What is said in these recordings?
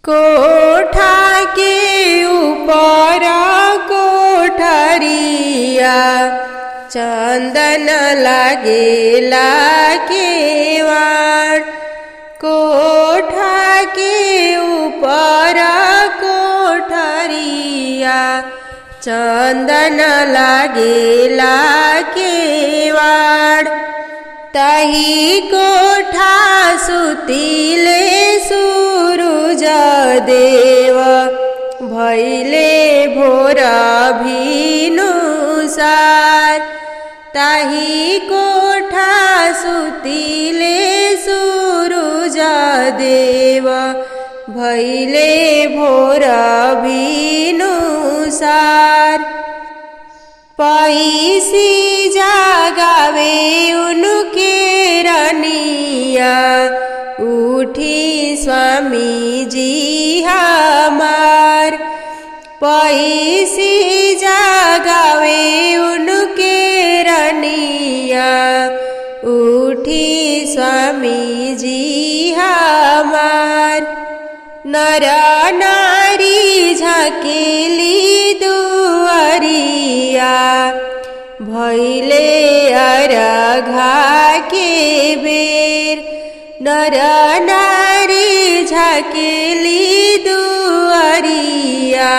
कोठा के ऊपर कोठरिया चंदन लागेला केवाड़। कोठा के ऊपर कोठरिया चंदन लागेला केवाड़। तही कोठा सुतिले सूरुज देव भैले भोर भिनुसार। तही कोठा सुतिले सूरुज देव भैले भोर भिनुसार। पैसी जागावे उनके रनिया उठी स्वामी जी हमार। पैसी जागावे उनके रनिया उठी स्वामी जी हमार। नर नारी झकेली दुआरिया भैले अरघा के बेर। नर नारी झकेली दुआरिया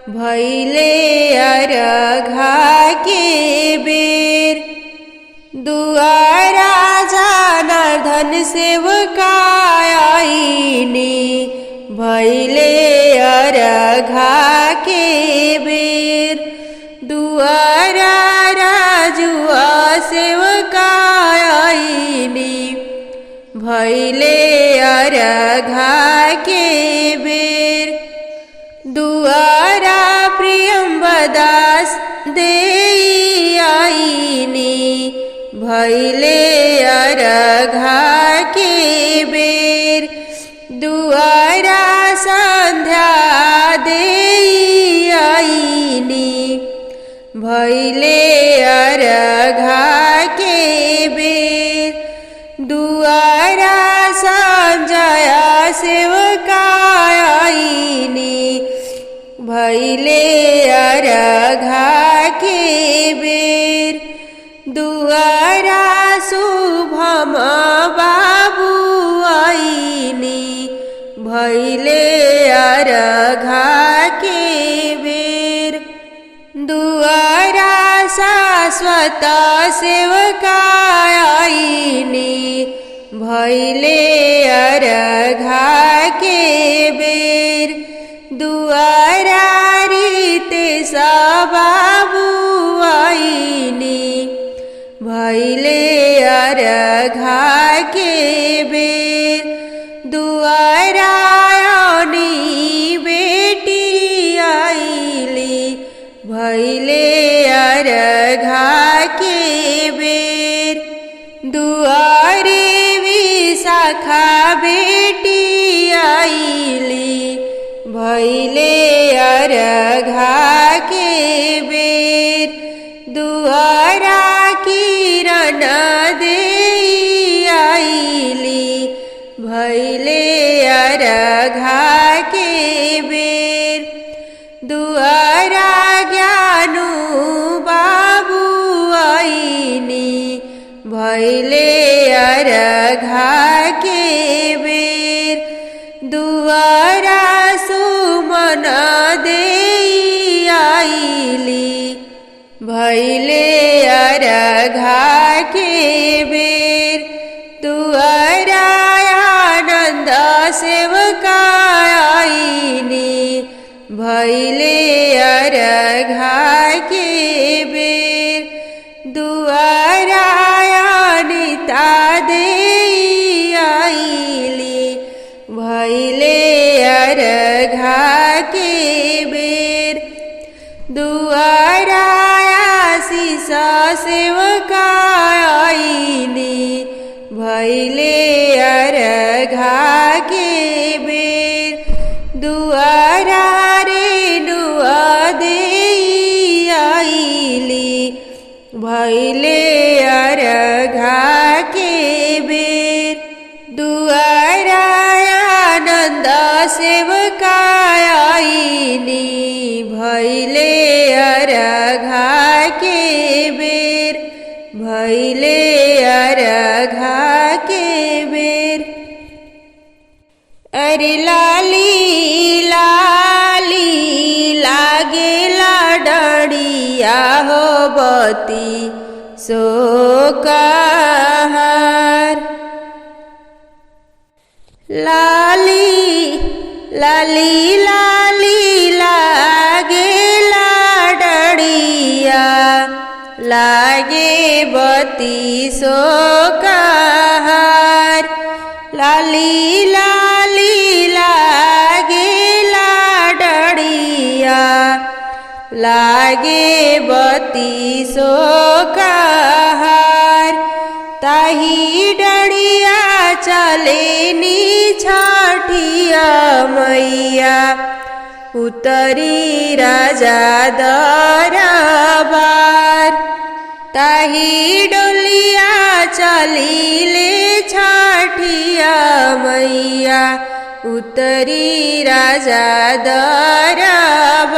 भैले अरघा के बेर। दुआरा जनार्दन सेवकायनी भैले अरघा के बेर। दुआरा राजुआ सेवकायनी भैले अरघा के बेर। दुआरा प्रियंबदास देआईनी भैले अरघा के बेर। दुआरा संध्या देआईनी भैले अरघा के बेर। दुआरा संजया सेवकायनी भैले अरघा के बेर। दुआरा शुभम बाबू आईनी भैले अरघा के बेर। दुआरा शाश्वत सेवकायनी भैले अरघा के बेर। दुआरा रितेश बाबू आईनी भैले अरघा के बेर। दुआरा अनी बेटी आईली भैले अरघा के बेर। दुआरे विशाखा बेटी आईली भैले अरघा के बेर। दुआरा किरण देई आईली भैले अरघा के बेर। दुआरा ज्ञानू बाबू आईनी भैले अरघा के बेर। दुआरा सुमन देई आईली भैले अरघा के बेर। दुआरा आनंद सेवकायनी भैले अरघा के बेर। दुआरा अनिता देई आईली भैले अरघा के बेर। दुआरा आशीष सेवकायनी भैले अरघा के बेर। दुआरा रेणुआ देई आईली भैले अरघा के बेर। दुआरा आनंद सेवका आईनी भैले अरघा के बेर भैले अरघा के बेर। अरे लाली लाली लागेला डढ़िया हो बती सोकार। लाली लाली लाली लागेला डढ़िया लागे बती सोकार। लाली लाली लागेला डढ़िया लागे बती सोकार। ताही डढ़िया चलेनी छठिया मैया उतरी राजा दरबार। ताही डोलिया चलीले छठिया मैया उतरी राजा दरबार।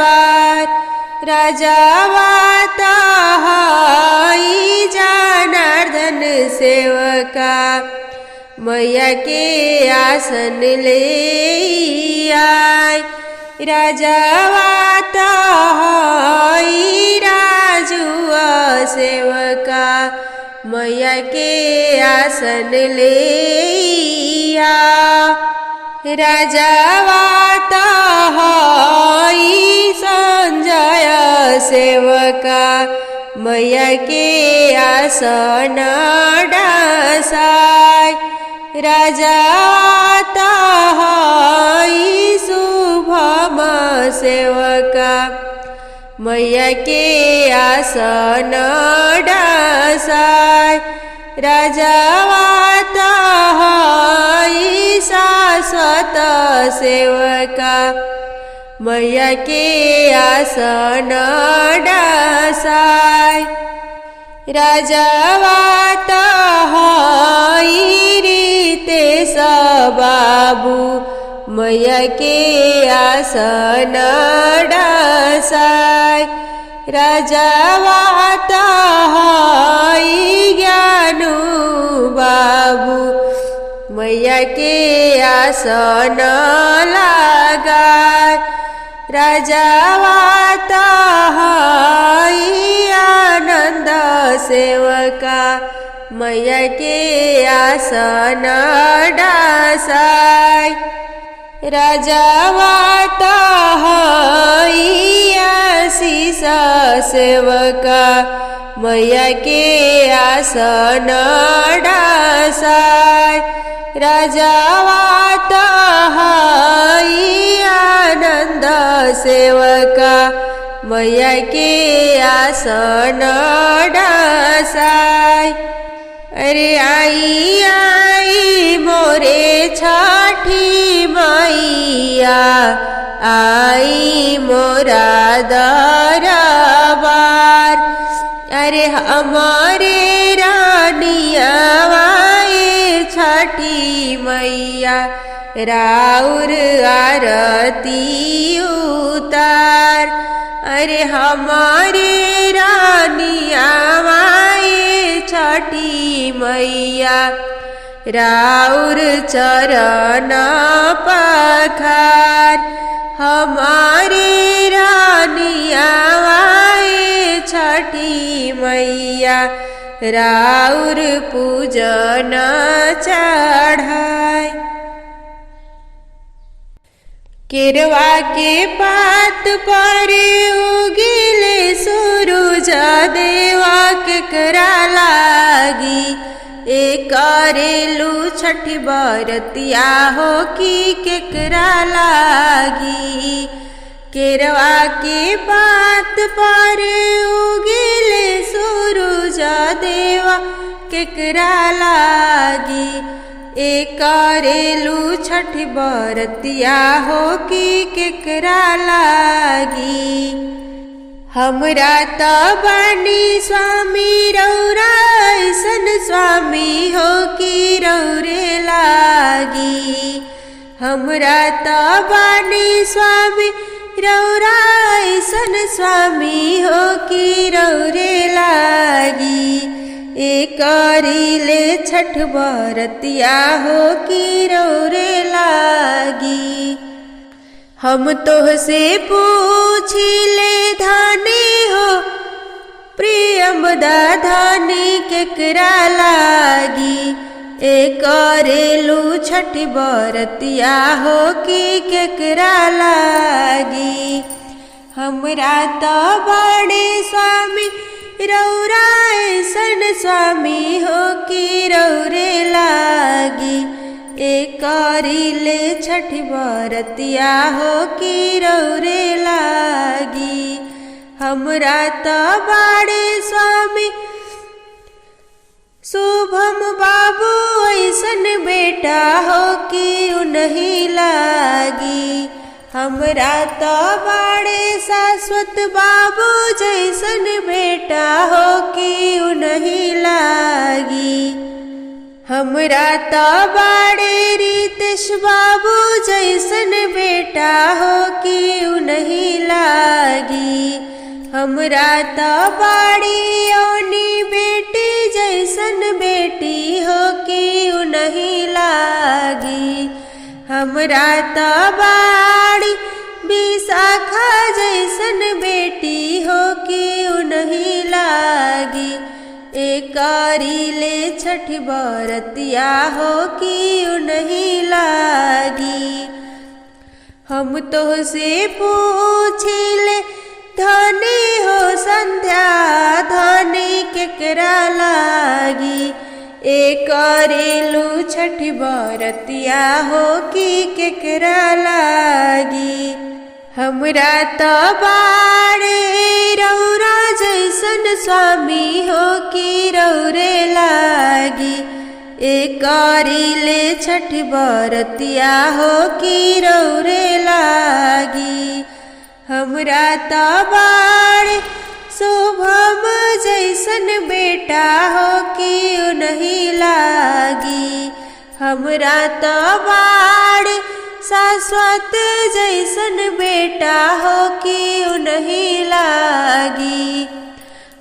राजा वाता हई जनार्दन सेवका मैया के आसन ले आय। राजा वाता हई राजुआ सेवका मैया के आसन ले आ। राजा वाता हई संजय सेवका मैया के आसन डासाय। राजा वाता हई शुभम सेवका मैया के आसन डासाय। राजा वाता हई शाश्वत सेवका मैया के आसन डासाय। राजा वाता हई रितेश बाबू मैया के आसन डासाय। राजा वाता हई ज्ञानू बाबू मैया के आसन लगाय। राजा वाता हई आनंद सेवका मैया के आसन डासाय। राजा वाता हई आशीष सेवका मैया के आसन डासाय। राजा वाता हई आनंद सेवका मैया के आसन डासाय। अरे आई आई मोरे छठी मैया आई मोरा दरबार। अरे हमारे रानिया छठी मैया राउर आरती उतार। अरे हमारे रानिया छठी मैया राउर चरण पखार। हमारे रानिया छठी मैया राउर पूजन चढ़ाय। केरवा के पात पर उगिले सूरज देवा केकरा लागी। करेलू छठी बरतिया हो कि केकरा लागी। केरवा के पात पर उगिले सूरज देवा केकरा लागी। करेलू छठी बरतिया हो कि केकरा लागी। हमरा त बानी स्वामी रौरा ऐसन स्वामी हो कि रौरे लागी। हमरा त बानी स्वामी रौरा ऐसन स्वामी हो कि रौरे लागी। करिले छठ बरतिया हो कि रौरे लागी। हम तोहसे पूछिले धानी हो प्रियमदा धानी केकरा लागी। करेलू छठ बरतिया हो कि केकरा लागी। हमरा त बड़े स्वामी रौरा ऐसन स्वामी हो कि रौरे लागी। करिले छठ बरतिया हो कि रौरे लागी। हमरा त बड़े स्वामी शुभम बाबू ऐसन बेटा हो कि उन्हीं लागी। हमरा त बड़े शाश्वत बाबू जैसन बेटा हो कि उन्हीं लागी। हमरा त बड़े रितेश बाबू जैसन बेटा हो कि उन्हीं लागी। हमरा त बड़ी ओनी बेटी जैसन बेटी हो कि उन्हीं लागी। हमरा त बड़ी विशाखा जैसन बेटी हो कि उन्हीं लागी। करिले छठ बरतिया हो कि उन्हीं लागी। हम तोहसे पूछिले धनी हो संध्या धनी केकरा लागी। करेलू छठ बरतिया हो कि केकरा लागी। हमरा त बाड़े रौरा जैसन स्वामी हो कि रौरे लागी। करिले छठ बरतिया हो कि रौरे लागी। हमरा त बड़े शुभम जैसन बेटा हो कि उन्हीं लागी। हमरा त बड़े शाश्वत जैसन बेटा हो कि उन्हीं लागी।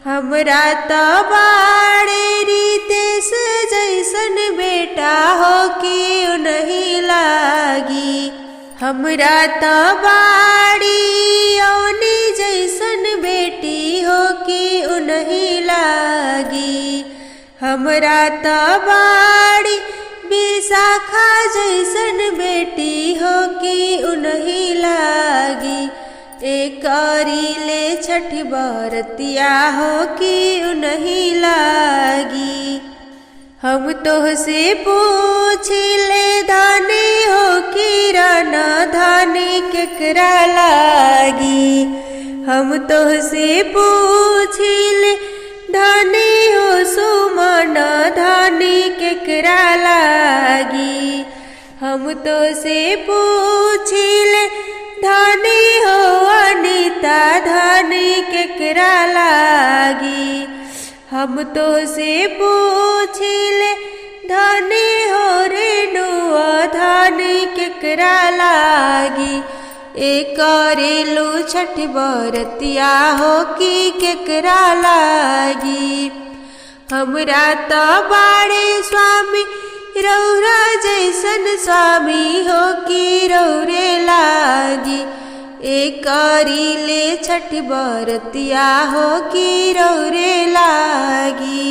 हमरा त बड़े रितेश जैसन बेटा हो कि उन्हीं लागी। हमरा त बड़ी ओनी जैसन बेटी हो कि उन्हीं लागी। हमरा त बड़ी विशाखा जैसन बेटी हो कि उन्हीं लागी। करिले छठ बरतिया हो कि उन्हीं लागी। हम तोहसे पूछिले धानी हो कि राना धानी केकरा लागी। हम तोहसे पूछिले धानी हो सुमना धानी केकरा लागी। हम तोहसे पूछिले धानी हो अनीता धानी केकरा लागी। हम तोहसे पूछिले धानी हो रेणुआ धानी केकरा लागी। करेलू छठ बरतिया हो कि केकरा लागी। हमरा त बड़े स्वामी रौरा जैसन स्वामी हो कि रौरे लागी। करिले छठ बरतिया हो कि रौरे लागी।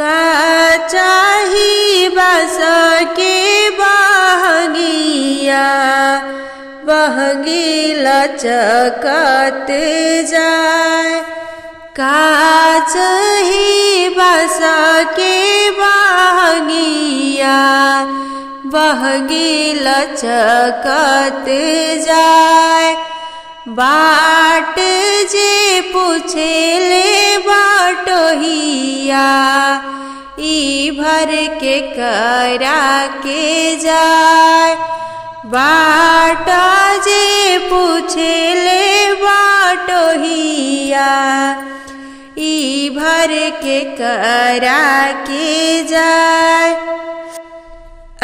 का चाही बास के बहंगिया बहंगी लचकत जाए। का चाही बास के बहंगिया बहंगी लचकत जाए। बाट जे पूछेले बाटोहिया ई भर के करा के जाए। बाट जे पूछेले बाटोहिया ई भर के करा के जाए।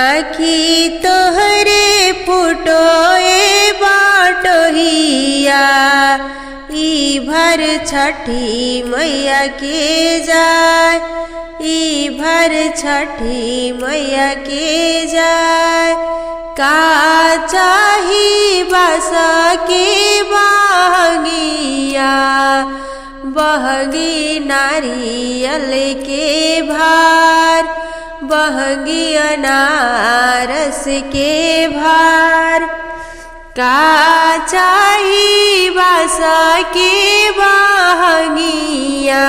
आखी तोहरे फुटोए बाटोहिया ई भर छठी मैया के जाय, ई भर छठी मैया के जाय। का चाही बस के बहंगिया, बहंगी नारियल के भार, बहंगी अनारस के भार। का चाही बस के बहंगिया,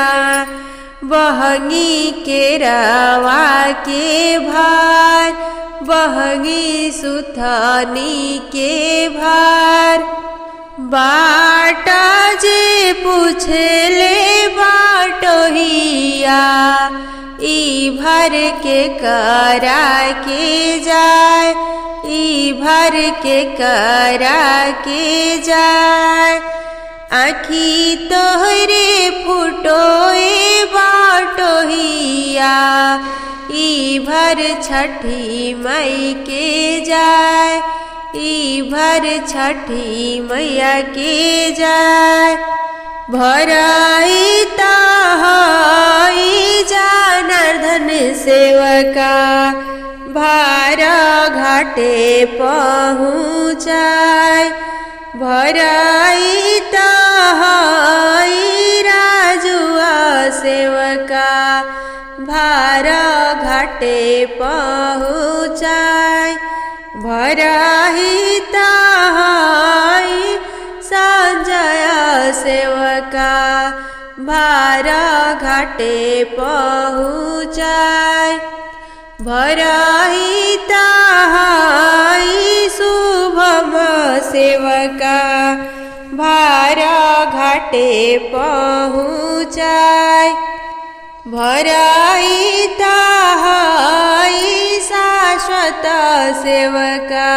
बहंगी के रवा के भार, बहंगी सुथनी के भार। बाटा जे पूछले बाटोहिया, ई भर के करा के जाय, ई भर के करा के जाय। आखी तोहरे फुटोए बाटोहिया, ई भर छठी मई के जाय, ई भर छठी मैया के जाय। भराई ताहाई जनार्दन सेवका, भारा घाटे पहुँचाय। भराई ताहाई राजुआ सेवका, भारा घाटे पहुँचाय। भराई ताहाई संजय सेवका, भारा घाटे पहुँचाय। भराई ताहाई शुभम सेवका, भारा घाटे पहुँचाय। भराई ताहाई शाश्वत सेवका,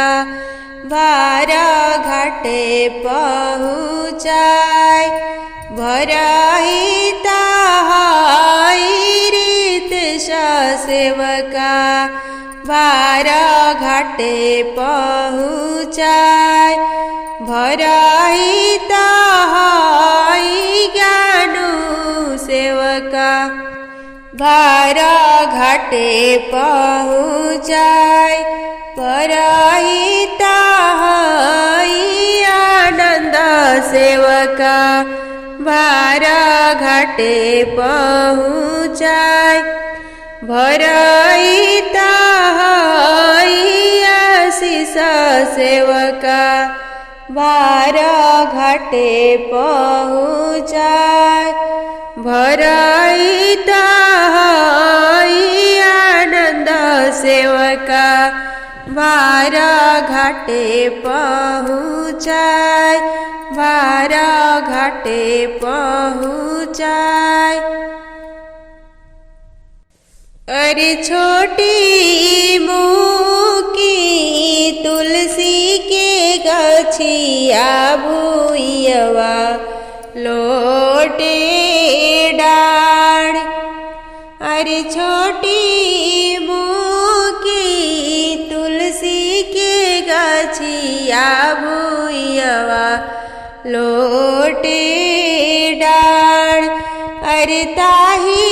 भारा घाटे पहुँचाय। भराई ताहाई रीतिश सेवका, भारा घाटे पहुँचाय। भराई ताहाई ज्ञानु सेवका, भारा घाटे पहुँचाय। भराई ताहाई आनंद सेवका, भारा घाटे पहुँचाय। भराई ताहाई आशीष सेवका, भारा घाटे पहुँचाय। भराई ताहाई आनंद सेवका, भारा घाटे पहुँचाय। भारा घाटे पहुँचाय। अरे छोटी मुकी तुलसी के गछिया भुइयवा लोटे डाढ़। अरे छोटी मुकी तुलसी के गछिया भुइयवा लोटे डाढ़। अरे ताही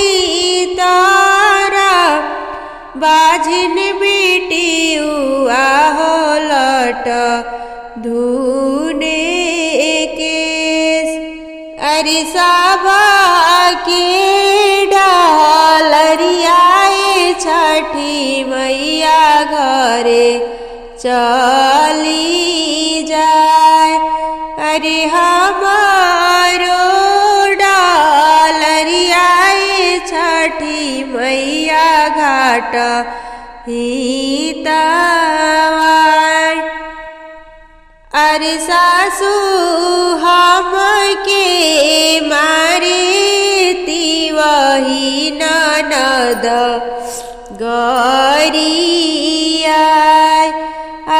तारा बाझिन बेटी हुआ हो लट धूने केस। अरे साभा के डालरियाए छठी मैया घरे चली जाए। अरे हमारो डालरियाए छठी मैया घाट हितवार। अरे सासू हम के मारे ती वही ननद गरियाय।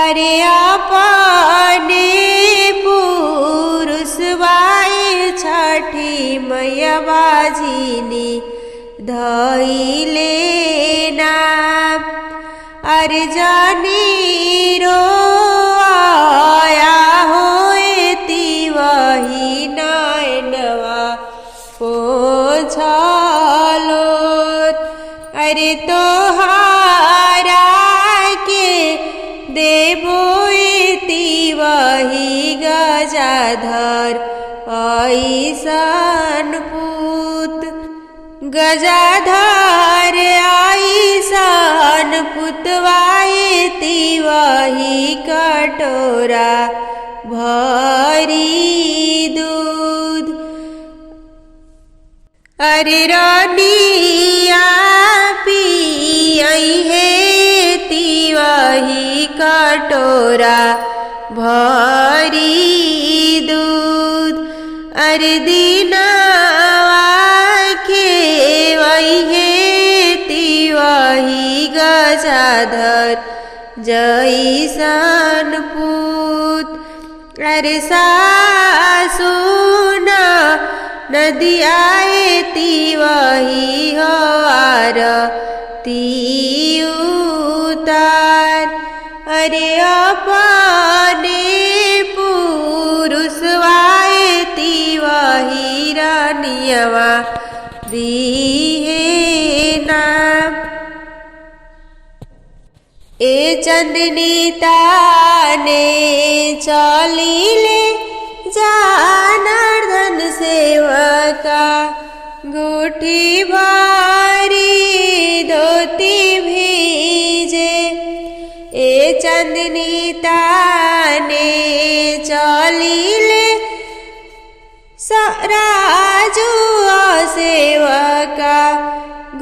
अरे अपने पुरुषवाए छठी मैया बाजिनी धइले नाम। अरे जानी रो आया होती वही नैनवा पोछलो। अरे तोहारा के देबोती वही गजाधर ऐसन पुत। गजाधर ऐसन पुतवायती वही कटोरा भरी दूध। अरे रानिया पियई हेती वही कटोरा भरी दूध। अरे दिनवा खेवई हेती वही गजाधर जैसन पुत। अरे सासु नदियायती वही हवार उतार। अरे अपने पुरुषवायती वही रानियवा दिहे नाम। ए चंदनी ताने चलिले जनार्दन सेवका गुठी भारी धोती भीजे। ए चंदनी ताने चलिले राजू सेवका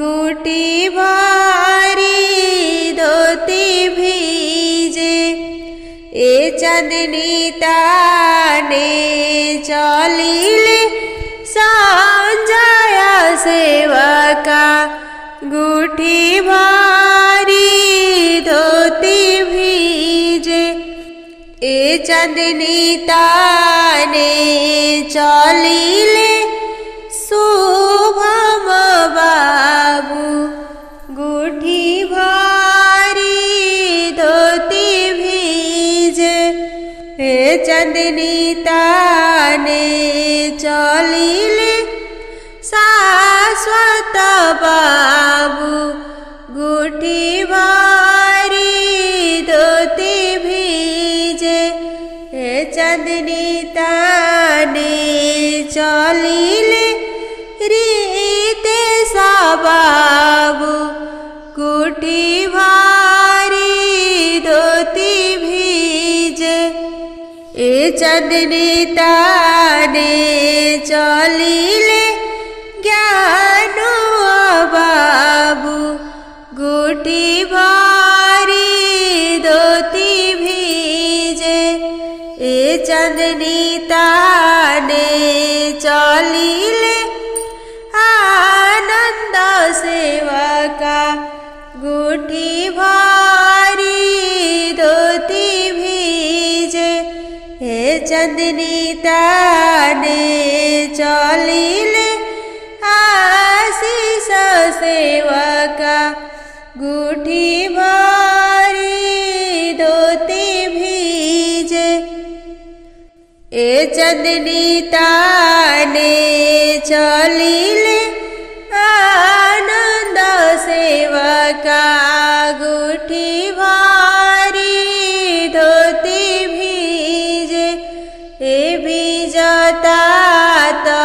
गुटी भारी धोती भीजे। ए चंदनी ताने चलिले संजय सेवका गुठी भारी धोती भीजे। ए चंदनी ताने चलिले शुभम बाबू गुठी भारी धोती भीजे। ए चंदनी ताने चलिले शाश्वत बाबू गुठी भारी धोती भीजे। ए चंदनी ताने चलिले रितेश बाबू गुठी भारी धोती भीजे। ए चंदनी ताने चलिले ज्ञानो बाबू गुठी भारी धोती भीजे। ए चंदनी ताने चलिले आनंद सेवका गुठी भारी धोती भीजे। ए चंदनी ताने चलिले आशीष सेवका गुठी भारी धोती भीजे। ए चंदनी ताने चलिले आनंद सेवका गुठी भारी धोती भीजे। ए भीजता तो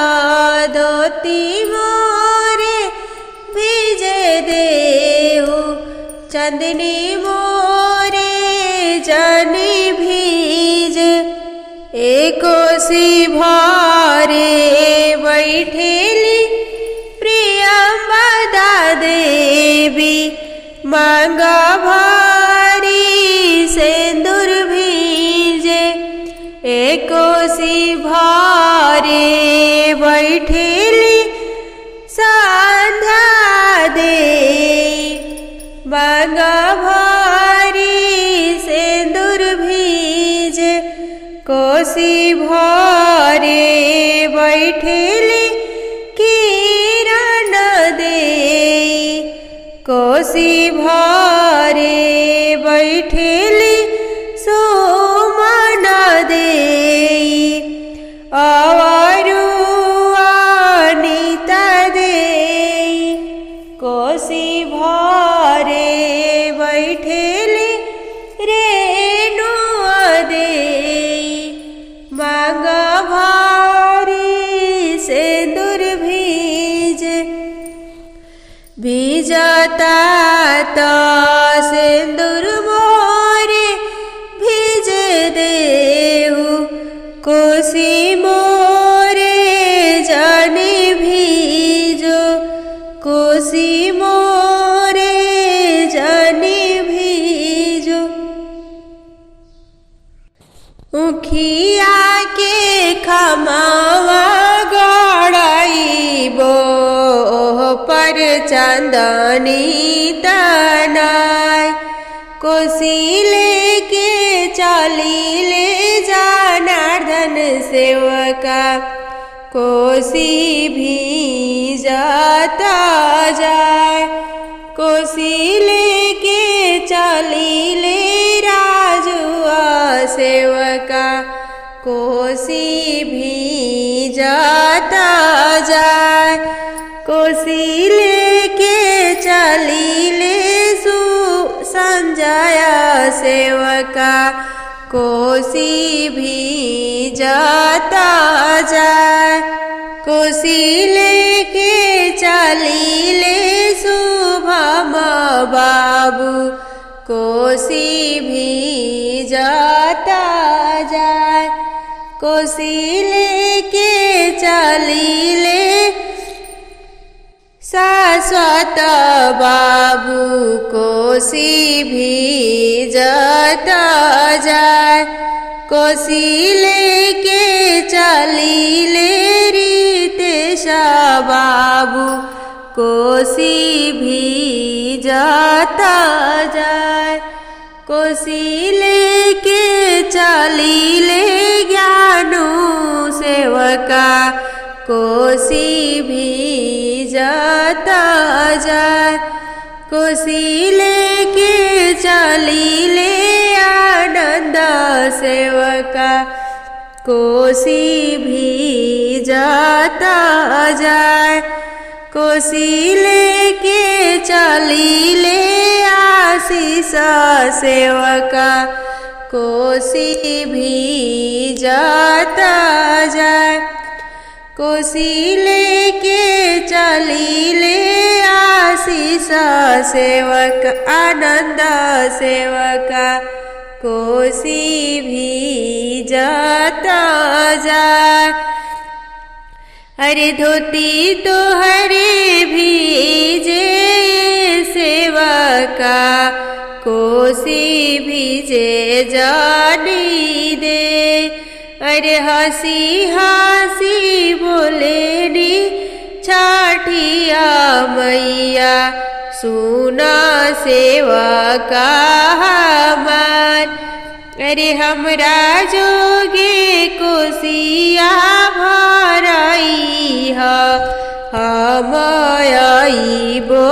धोती मोरे भीजे देहु चंदनी मोरे जनी भीजे। ए कोसी भारे बैठेली प्रियंवदा देवी मांगा भारी सिंदूर भीजे। ए कोसी भारे बैठेली संध्या दे मांगा भारी सिंदूर भीजे। कोसी भारे बैठेली किरण दे कोसी भारे बैठेली सुमन देई अवरु अनिता देई कोसी भरे बैठेली रेणु देई मांग भारी सिंदूर भीजता तो सिंदूर मोरे भीज देहु कोसी मोरे जाने भीजो कोसी मोरे जाने भीजो उखिया के खमावा गड़ाइबो पर चंदनी तनाय कोसी लेके चली ले जनार्दन सेवका कोसी भी जाता जाए कोसी लेके चली ले राजुआ सेवका कोसी भी जाता जाए कोसी लेके चली ले संजय सेवका कोसी भी जाता जाए कोसी लेके चली ले शुभम बाबू कोसी भी जाता जाए कोसी लेके चली ले शाश्वत बाबू कोसी भी जाता जाए कोसी लेके चली ले रितेश बाबू कोसी भी जाता जाए कोसी लेके चली ले ज्ञानू सेवका कोसी भी जाता जाए कोसी लेके चली ले आनंद सेवका कोसी भी जाता जाए कोसी लेके चली ले आशीष सेवका कोसी भी जाता जाए कोसी लेके चली ले आशीष सेवक आनंद सेवका कोसी भी जाता जाए अरे धोती तो हरे भीजे सेवका कोसी भीजे जानी दे अरे हंसी हंसी बोले नी छाठिया मैया सुना सेवका हमार अरे हमरा जोगे कोसिया भराई हम आइबो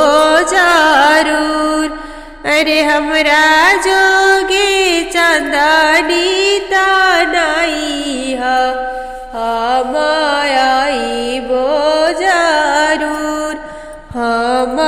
जरूर अरे हमरा जोगे चंदनी तनाई हम आइबो जरूर हम